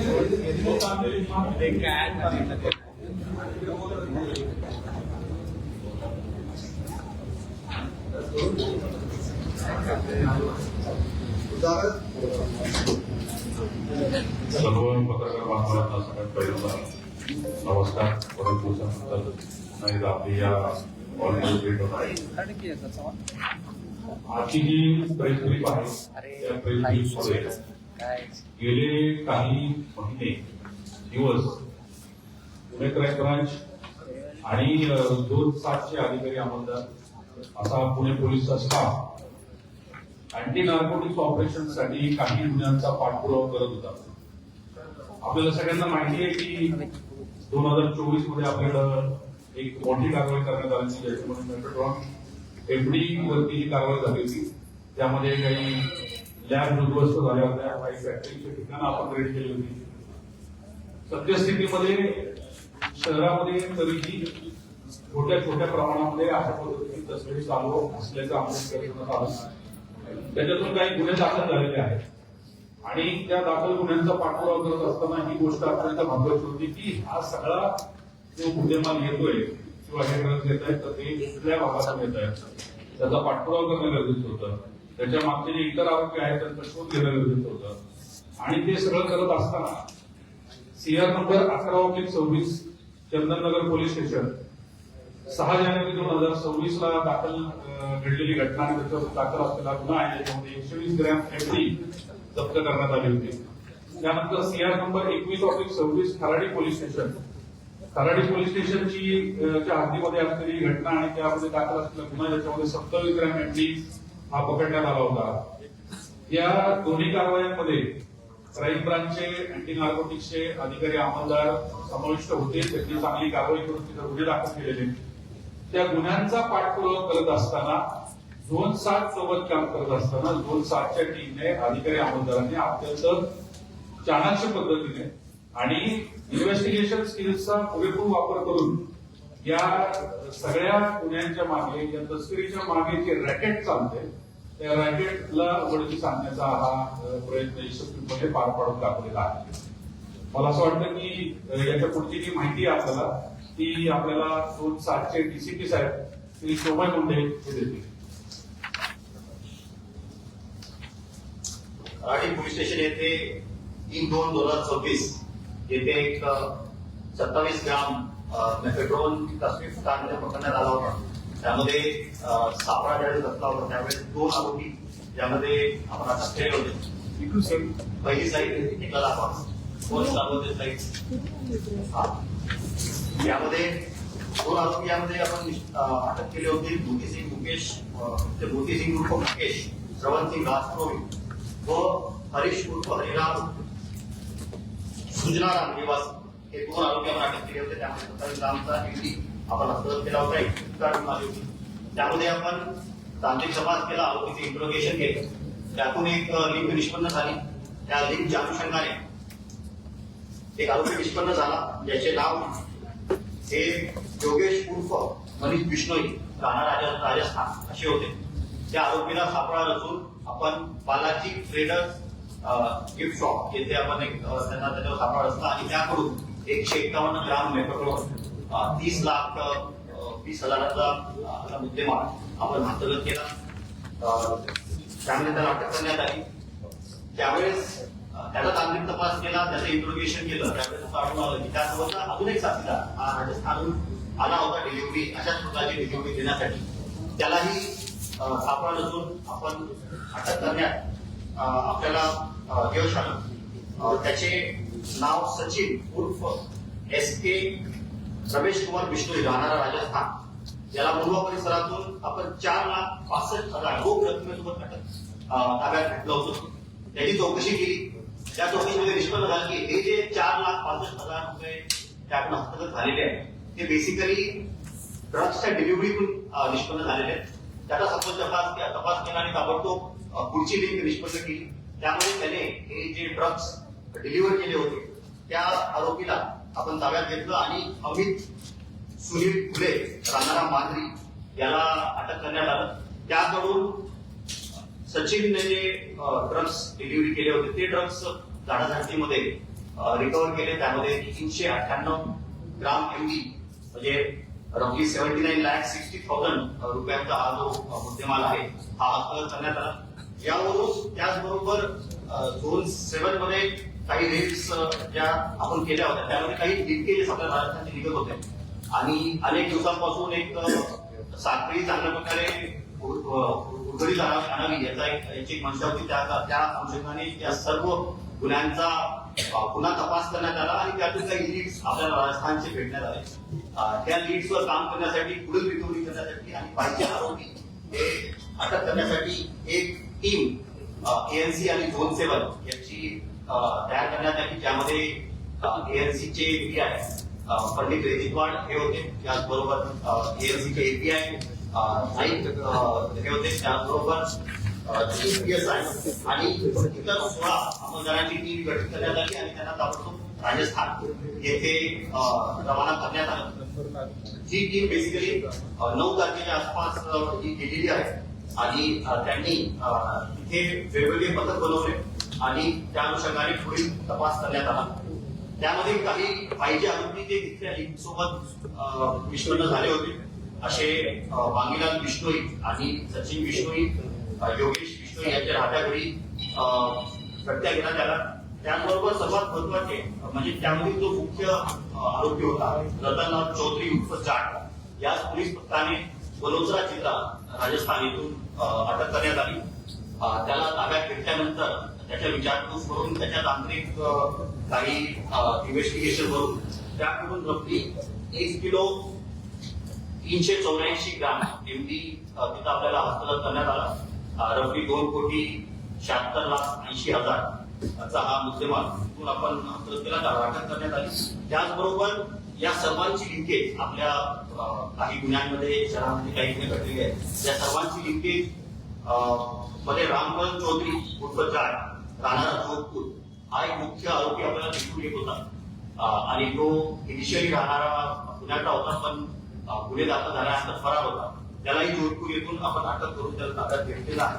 सर्व पत्रकार बांधवांना सगळ्यात पहिल्यांदा नमस्कार. परत दिवसानंतर आपली या ऑनलाईन भेट होत आहे. आजची जी प्रेस ब्रीफ आहे त्या प्रेस ब्रीफमध्ये गेले काही महिने दिवस पुणे क्राईम ब्रांच आणि 2/7चे अधिकारी अंमलदार असा पुणे पोलीसचा स्टाफ अँटी नार्कोटिक्स ऑपरेशन साठी काही गुन्ह्यांचा पाठपुरावा करत होता. आपल्याला सगळ्यांना माहिती आहे की 2024 मध्ये आपल्याला एक मोठी कारवाई करण्यात आली होती, ज्याच्यामध्ये मेट्रोट्रॉन एफडी वरती जी कारवाई झाली होती त्यामध्ये काही लॅब उद्ध्वस्त झाल्या होत्या, काही फॅक्टरीची ठिकाणं आपण रेड केली होती. सद्यस्थितीमध्ये शहरामध्ये तरीही छोट्या छोट्या प्रमाणामध्ये अशा पद्धतीची तस्करी चालू असल्याचं आम्हाला आलं. त्याच्यातून काही गुन्हे दाखल झालेले आहेत आणि त्या दाखल गुन्ह्यांचा पाठपुरावा करत असताना ही गोष्ट अत्यंत महत्वाची होती की हा सगळा जो मुद्देमाल येतोय किंवा हे ड्रग्ज येत आहेत तर ते कुठल्या भागातून येत आहेत त्याचा पाठपुरावा करणं गरजेचं होतं. त्याच्या मागचे जे इतर आरोपी आहेत त्यांचा शोध घेणं गरजेचं होतं आणि ते सगळं करत असताना CR number 11/26 Chandannagar police station 6 जानेवारी 2026 ला दाखल घडलेली घटना आणि त्याच्यावर दाखल असलेला गुन्हा आहे ज्याच्यामध्ये 120 ग्रॅम एफडी जप्त करण्यात आली होती. त्यानंतर CR number 21/26 Kharadi police station ची हद्दीमध्ये असलेली घटना आणि त्यामध्ये दाखल असलेला गुन्हा ज्याच्यामध्ये 27 ग्रॅम एफडी हा पकडण्यात आला होता. या दोन्ही कारवायांमध्ये क्राईम ब्रांचचे अँटी नार्कोटिक्सचे अधिकारी अंमलदार समाविष्ट होते. त्यांनी चांगली कारवाई करून तिथे गुन्हे दाखल केलेले. त्या गुन्ह्यांचा पाठपुरावा करत असताना झोन 7 सोबत काम करत असताना झोन 7च्या टीमने अधिकारी अंमलदारांनी अत्यंत चाणाक्ष पद्धतीने आणि इन्व्हेस्टिगेशन स्किल्सचा पुरेपूर वापर करून या सगळ्या गुन्ह्यांच्या मागे या तस्करीच्या मागे जे रॅकेट चालते त्या रॅकेटला उघडकीस आणण्याचा हा प्रयत्न यशस्वीपणे पार पाडून दाखवलेला आहे. मला असं वाटतं की याच्या पुढची जी माहिती आहे आपल्याला ती आपल्याला 2/7चे DCP साहेब श्री शोभा मुंडे हे देतील. खराडी पोलीस स्टेशन येथे 3/2/2026 येथे एक 27 ग्राम मेफेड्रोन तस्वीर पकडण्यात आला होता. त्यामध्ये सापळा ज्यावेळेस असला होता त्यावेळेस 2 आरोपी ज्यामध्ये आपण आता केले होते. पहिली साईड एका दाखवा 2 सारोते साईड यामध्ये 2 आरोपी यामध्ये आपण अटक केले होते. मोतीसिंग मुकेश मोतीसिंग उर्फ मुकेश श्रवणसिंग राजपुरोही व हरीश उर्फ हरिराम सुजनाराम निवासी हे 2 आरोपी आपण अटक केले होते. त्यामध्ये 27 ग्रामचा एफडी आपण हस्तगत केला होता. एक काढून आली होती. त्यामध्ये आपण तांत्रिक तपास केला, आरोपीचे इंट्रोगेशन केलं. त्यातून एक लिंक निष्पन्न झाली. त्या लिंकच्या अनुषंगाने एक आरोपी निष्पन्न झाला ज्याचे नाव हे योगेश उर्फ मनीष बिश्नोई राहणार राजस्थान असे होते. त्या आरोपीला सापळा रचून आपण बालाजी ट्रेडर्स गिफ्ट शॉप येथे आपण एक त्यांना त्याच्यावर सापळा रचला आणि त्याकडून 151 ग्राम मेफेड्रोन 30,20,000चा मुद्देमाल आपण हस्तगत केला. त्यामुळे त्याला अटक करण्यात आली. त्यावेळेस त्याचा तांत्रिक तपास केला, त्याचं इंट्रोगेशन केलं. त्यावेळेस असं आढळून आलं की त्यासोबतचा अजून एक साथीदार हा राजस्थानहून आला होता डिलिव्हरी अशाच प्रकारची डिलिव्हरी देण्यासाठी. त्यालाही सापळा नसून आपण अटक करण्यात आपल्याला यश आलं. त्याचे नाव सचिन उर्फ SK रमेश कुमार बिश्नोई राहणारा राजस्थान याला मुंबई परिसरातून आपण 4,65,000 रोख रकमेसोबत ताब्यात घेतलं होतं. त्याची चौकशी केली. त्या चौकशीमध्ये निष्पन्न झालं की हे जे 4,65,000 रुपये त्यातून हस्तगत झालेले आहेत ते बेसिकली ड्रग्सच्या डिलिव्हरीतून निष्पन्न झालेले आहेत. त्याचा सखोल तपास केला आणि ताबडतोब पुढची लिंक निष्पन्न केली. त्यामुळे त्याने हे जे ड्रग्स डिलिव्हर केले होते त्या आरोपीला आपण ताब्यात घेतलं आणि अमित सुनील फुले राहणारा मांजरी याला अटक करण्यात आलं. त्याकडून सचिनने जे ड्रग्स डिलिव्हरी केले होते ते ड्रग्स झाडाझाडतीमध्ये रिकव्हर केले. त्यामध्ये 398 ग्राम एमडी म्हणजे रफली 79,60,000 रुपयांचा हा जो मुद्देमाल आहे हा हस्तगत करण्यात आला. यावरून त्याचबरोबर झोन 7 मध्ये काही रेट्स ज्या आपण केल्या होत्या त्यामध्ये काही लिंकेजेस आपल्या राजस्थानचे निघत होते आणि अनेक दिवसांपासून एक साखळी चांगल्या प्रकारे उघडीत आणावी याची एक मंशा होती. त्या अनुषंगाने त्या सर्व गुन्ह्यांचा पुन्हा तपास करण्यात आला आणि त्यातून काही लीड्स आपल्याला राजस्थानचे भेटण्यात आले. त्या लीड्सवर काम करण्यासाठी पुढील रिकव्हरी करण्यासाठी आणि पाहिजे आरोपी हे अटक करण्यासाठी एक टीम एएनसी आणि झोन 7 यांची तयार करण्यात आली. ज्यामध्ये एएनसीचे एपीआय पंडित रेजितवाड हे होते, त्याचबरोबर एएनसीचे एपीआय नाईक हे होते, त्याचबरोबर PSI आणि इतर 16 अंमलदारांची टीम गठीत करण्यात आली आणि त्यांना ताबडतोब राजस्थान येथे रवाना करण्यात आलं. जी टीम बेसिकली 9 तारखेच्या आसपास ही गेलेली आहे आणि त्यांनी इथे वेगवेगळे पथक बनवले आणि त्या अनुषंगाने पुढील तपास करण्यात आला. त्यामध्ये काही पाहिजे आरोपी ते तिथल्या लिंक सोबत निष्पन्न झाले होते. असे वांगीलाल बिश्नोई आणि सचिन बिश्नोई, योगेश बिश्नोई यांच्या राहत्या घरी हत्या घेण्यात आला. त्याचबरोबर सर्वात महत्वाचे म्हणजे त्यामध्ये जो मुख्य आरोपी होता रतनलाल चौधरी उर्फ जाट याच पोलीस पथकाने बलोचरा जिल्हा राजस्थान येथून अटक करण्यात आली. त्याला ताब्यात घेतल्यानंतर त्याच्या विचारपूस करून त्याच्या तांत्रिक काही इन्व्हेस्टिगेशन करून त्याकडून रफली 1 किलो 384 ग्राम एमडी तिथं आपल्याला हस्तगत करण्यात आला. रफली 2,76,80,000 चा हा मुद्देमाल तिथून आपण हस्तगत केला, त्याला अटक करण्यात आली. त्याचबरोबर या सर्वांची लिंकेज आपल्या काही गुन्ह्यांमध्ये शहरामध्ये काही गुन्हे घडलेले आहेत. या सर्वांची लिंकेज मध्ये रामकरण चौधरी उर्फ जाट राहणारा जोधपूर हा एक मुख्य आरोपी आपल्याला दिसून येत होता आणि तो इनिशियली राहणारा पुण्याचा होता पण गुन्हे दाखल झाल्यानंतर फरार होता. त्यालाही जोधपूर येथून आपण अटक करून त्याला ताब्यात घेतलेला आहे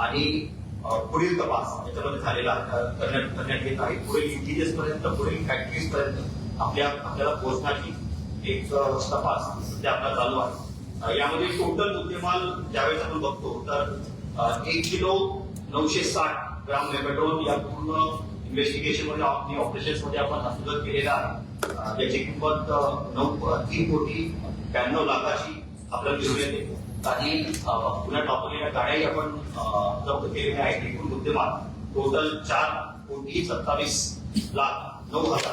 आणि पुढील तपास याच्यामध्ये झालेला करण्यात येत आहे. पुढील इंटिजेस पर्यंत पुढील फॅक्टरीज पर्यंत आपल्याला पोहोचण्याची एक तपास सध्या आपला चालू आहे. यामध्ये टोटल मुद्देमाल ज्यावेळेस आपण बघतो तर 1 किलो 960 ग्राम पेट्रोल या पूर्ण इन्व्हेस्टिगेशन मध्ये आणि ऑपरेशन्स मध्ये आपण हस्तगत केलेला आहे. याची किंमत 3,92,92,00,000ची आपल्याला दिसून येते. काही पुण्यात वापरलेल्या गाड्याही आपण जप्त केलेल्या आहेत. एकूण मुद्देमाल टोटल 4,27,09,000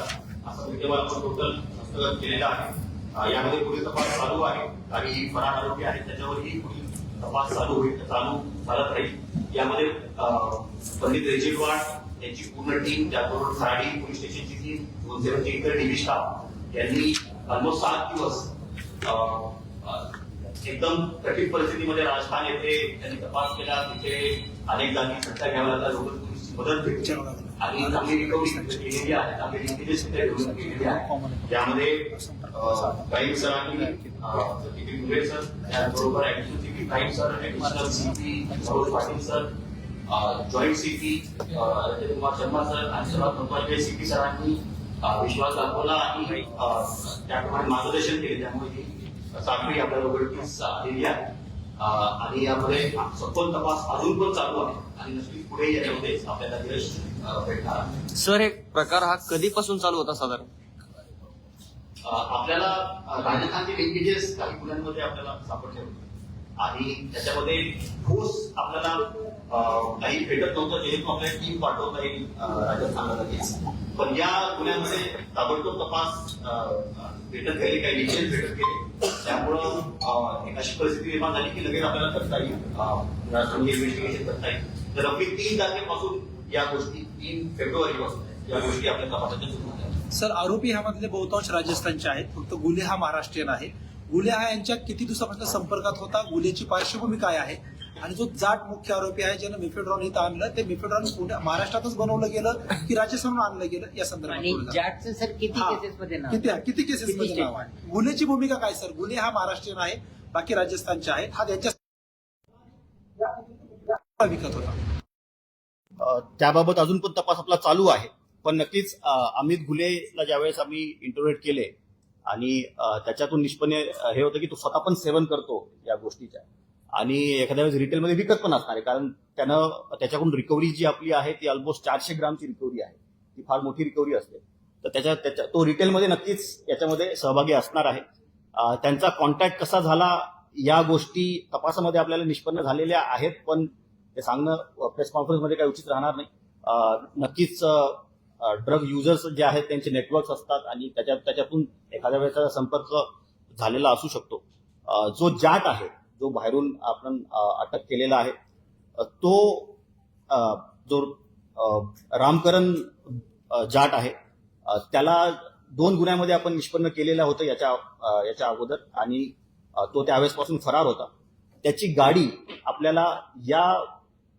असा मुद्देमाल आपण टोटल हस्तगत केलेला आहे. यामध्ये पुढील तपास चालू आहे. काही फरार आरोपी आहेत त्याच्यावरही पुढील तपास चालू चालत राहील. यामध्ये पंडित रेजितवाड यांची पूर्ण टीम, त्याचबरोबर साडी पोलीस स्टेशनची टीम, झोन 7चे इतर डीबी स्टाफ यांनी ऑलमोस्ट 7 दिवस एकदम कठीण परिस्थितीमध्ये राजस्थान येथे त्यांनी तपास केला. तिथे अनेक जागी सट्टा घ्यावा लागला, लोकल पोलीसची मदत भेटली आणि चांगली रिकव्हरी केलेली आहे. चांगली लिंकेजेस तिथे केलेली आहे. त्यामध्ये क्राईम सरांनी सतीश मुंबे सर, त्याचबरोबर additional CP crime sir, additional CP Saroj Patil sir, joint CP Rajatkumar Sharma sir आणि सर्वात महत्वाचे सीपी सरांनी विश्वास दाखवला आणि त्याप्रमाणे मार्गदर्शन केले. त्यामुळे ही साखळी आपल्याला उघडकीस आलेली आहे आणि यामध्ये सखोल तपास अजून पण चालू आहे आणि नक्कीच पुढे याच्यामध्ये आपल्याला यश भेटणार आहे. सर, एक प्रकार हा कधीपासून चालू होता साधारण? आपल्याला राजस्थानचे लिंकेजेस काही गुन्ह्यांमध्ये आपल्याला सापडले होते आणि त्याच्यामध्ये ठोस आपल्याला काही भेटत नव्हतं, जेणेकरून आपल्याला टीम पाठवता येईल राजस्थानला लगेच. पण या गुन्ह्यांमध्ये ताबडतोब तपास भेटत गेले, काही लिंकेज भेटत गेले. त्यामुळं एक अशी परिस्थिती निर्माण झाली की लगेच आपल्याला करता येईल, इन्व्हेस्टिगेशन करता येईल. तर अगदी 3 तारखेपासून या गोष्टी 3 फेब्रुवारीपासून या गोष्टी आपल्या तपासाच्या सुरू झाल्या. सर, आरोपी ह्यामधले बहुतांश राजस्थानचे आहेत, फक्त गुले हा महाराष्ट्रीयन आहे. गुले हा यांच्या किती दिवसापासून संपर्कात होता, गुलेची पार्श्वभूमी काय आहे आणि जो जाट मुख्य आरोपी आहे ज्यानं मिफेड्रॉन इथं आणलं, ते मिफेड्रॉन महाराष्ट्रातच बनवलं गेलं की राजस्थानहून आणलं गेलं या संदर्भात जाटचं सर किती केसेसमध्ये नाव? किती केसेसमध्ये नाव आहे? गुन्ह्याची भूमिका काय सर? गुन्हे हा महाराष्ट्रीयन आहे, बाकी राजस्थानचे आहेत. हा त्यांच्या विकत होता. त्याबाबत अजून पण तपास आपला चालू आहे. पण नक्कीच अमित घुलेला ज्यावेळेस आम्ही इंटरव्ह्यू केले आणि त्याच्यातून निष्पन्न हे होतं की तो स्वतः पण सेवन करतो या गोष्टीच्या आणि एखाद्या वेळेस रिटेलमध्ये विकत पण असणार आहे, कारण त्यानं त्याच्याकडून रिकव्हरी जी आपली आहे ती ऑलमोस्ट 400 ग्रामची रिकव्हरी आहे, ती फार मोठी रिकव्हरी असते. तर त्याच्या तो रिटेलमध्ये नक्कीच याच्यामध्ये सहभागी असणार आहे. त्यांचा कॉन्टॅक्ट कसा झाला या गोष्टी तपासामध्ये आपल्याला निष्पन्न झालेल्या आहेत, पण ते सांगणं प्रेस कॉन्फरन्समध्ये काही उचित राहणार नाही. नक्कीच ड्रग युजर्स जे आहेत त्यांचे नेटवर्क्स असतात आणि त्याच्यातून एखाद्या वेळेचा संपर्क झालेला असू शकतो. जो जाट आहे, जो बाहेरून आपण अटक केलेला आहे, तो जो रामकरण जाट आहे, त्याला 2 गुन्ह्यामध्ये आपण निष्पन्न केलेलं होतं याच्या अगोदर आणि तो त्यावेळेसपासून फरार होता. त्याची गाडी आपल्याला या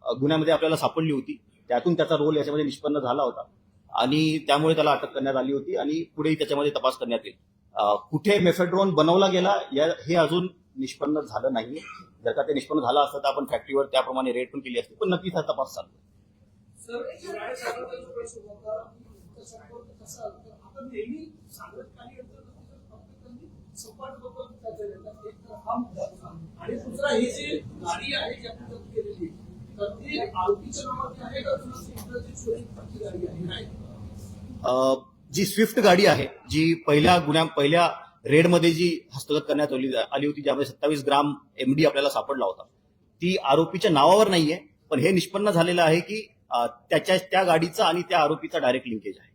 गुन्ह्यामध्ये आपल्याला सापडली होती, त्यातून त्याचा रोल याच्यामध्ये निष्पन्न झाला होता आणि त्यामुळे त्याला अटक करण्यात आली होती आणि पुढेही त्याच्यामध्ये तपास करण्यात येईल. कुठे मेफेड्रोन बनवला गेला हे अजून निष्पन्न झालं नाहीये. जर का ते निष्पन्न झालं असतं तर आपण फॅक्टरीवर त्याप्रमाणे रेड पण केली असती, पण नक्कीच हा तपास चालू आहे. आणि दुसरा ही जी गाडी आहे जी आपण जप्त केलेली तर ती आरोपीच्या नावाची आहे का चोरी गाडी आहे? जी स्विफ्ट गाडी आहे, जी पहिल्या रेडमध्ये जी हस्तगत करण्यात आली होती, ज्यामध्ये 27 ग्राम MD आपल्याला सापडला होता, ती आरोपीच्या नावावर नाहीये, पण हे निष्पन्न झालेलं आहे की त्या गाडीचा आणि त्या आरोपीचा डायरेक्ट लिंकेज आहे.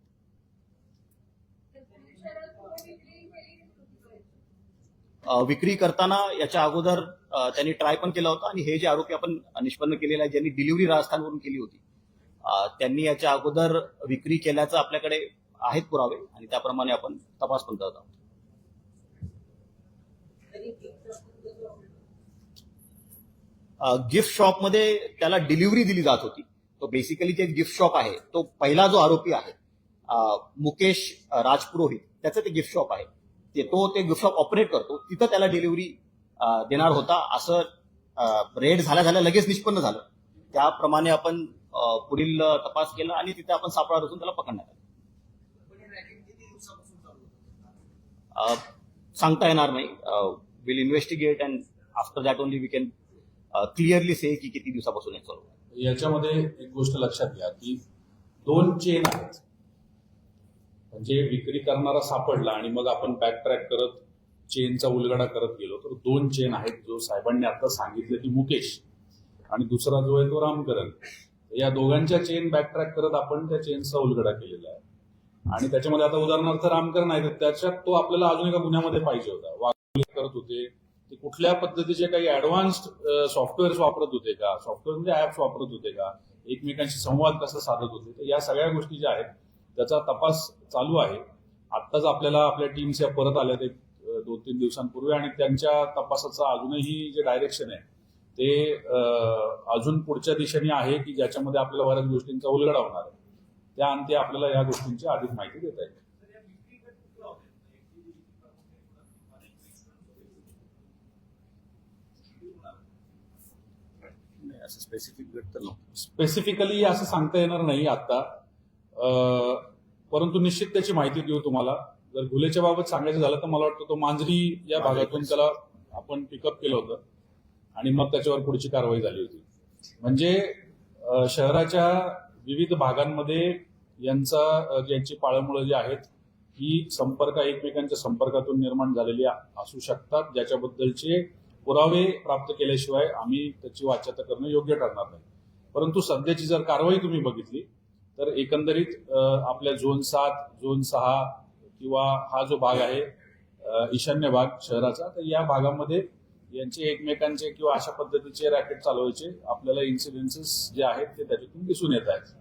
विक्री करताना याच्या अगोदर त्यांनी ट्राय पण केला होता आणि हे जे आरोपी आपण निष्पन्न केलेले आहे, ज्यांनी डिलिव्हरी राजस्थानवरून केली होती, त्यांनी याच्या अगोदर विक्री केल्याचं आपल्याकडे आहेत पुरावे आणि त्याप्रमाणे आपण तपास पण करत आहोत. गिफ्ट शॉपमध्ये त्याला डिलिव्हरी दिली जात होती. तो बेसिकली जे गिफ्ट शॉप आहे, तो पहिला जो आरोपी आहे मुकेश राजपुरोहित, त्याचं ते गिफ्ट शॉप आहे, ते गिफ्ट शॉप ऑपरेट करतो, तिथं त्याला डिलिव्हरी देणार होता असं रेड झाल्या लगेच निष्पन्न झालं. त्याप्रमाणे आपण पुढील तपास केला आणि तिथे आपण सापळा रचून त्याला पकडण्यात आलं. सांगता येणार नाही. Will investigate and after that only we can clearly say की किती दिवसापासून हे चालू आहे. याच्यामध्ये एक गोष्ट लक्षात घ्या की 2 चेन आहेत. म्हणजे विक्री करणारा सापडला आणि मग आपण बॅकट्रॅक करत चेनचा उलगडा करत गेलो तर 2 चेन आहेत. जो साहेबांनी आता सांगितलं की मुकेश आणि दुसरा जो आहे तो रामकरण, या दोघांच्या चेन बॅकट्रॅक करत आपण त्या चेनचा उलगडा केलेला आहे. आणि त्याच्यामध्ये आता उदाहरणार्थ रामकरण आहे, तर त्याच्यात तो आपल्याला अजून एका गुन्ह्यामध्ये पाहिजे होता. वाहतूक करत होते ते कुठल्या पद्धतीचे काही ऍडव्हान्स्ड सॉफ्टवेअर्स वापरत होते का, सॉफ्टवेअर म्हणजे ऍप्स वापरत होते का, एकमेकांशी संवाद कसा साधत होते, तर या सगळ्या गोष्टी ज्या आहेत त्याचा तपास चालू आहे. आत्ताच आपल्याला आपल्या टीम्स या परत आल्या ते 2-3 दिवसांपूर्वी आणि त्यांच्या तपासाचं अजूनही जे डायरेक्शन आहे ते अजून पुढच्या दिशेने आहे की ज्याच्यामध्ये आपल्याला बऱ्याच गोष्टींचा उलगडा होणार आहे. त्या अंती आपल्याला या गोष्टींची अधिक माहिती देता येईल. स्पेसिफिकली असं सांगता येणार नाही आता, परंतु निश्चित त्याची माहिती देऊ तुम्हाला. जर घुलेच्या बाबत सांगायचं झालं तर मला वाटतं तो मांजरी या भागातून त्याला आपण पिकअप केलं होतं आणि मग त्याच्यावर पुढची कारवाई झाली होती. म्हणजे शहराच्या विविध भागांमध्ये यांची पाळंमुळं जी आहेत ही एकमेकांच्या संपर्कातून निर्माण झालेली असू शकतात, ज्याच्याबद्दलचे पुरावे प्राप्त केल्याशिवाय आम्ही त्याची वाच्यता करणं योग्य ठरणार नाही. परंतु सध्याची जर कारवाई तुम्ही बघितली तर एकंदरीत आपल्या झोन 7, झोन 6 किंवा हा जो भाग आहे ईशान्य भाग शहराचा, तर या भागामध्ये यांचे एकमेकांचे किंवा अशा पद्धतीचे रॅकेट चालवायचे आपल्याला इन्सिडेन्सेस जे आहेत ते त्याच्यातून दिसून येत आहेत.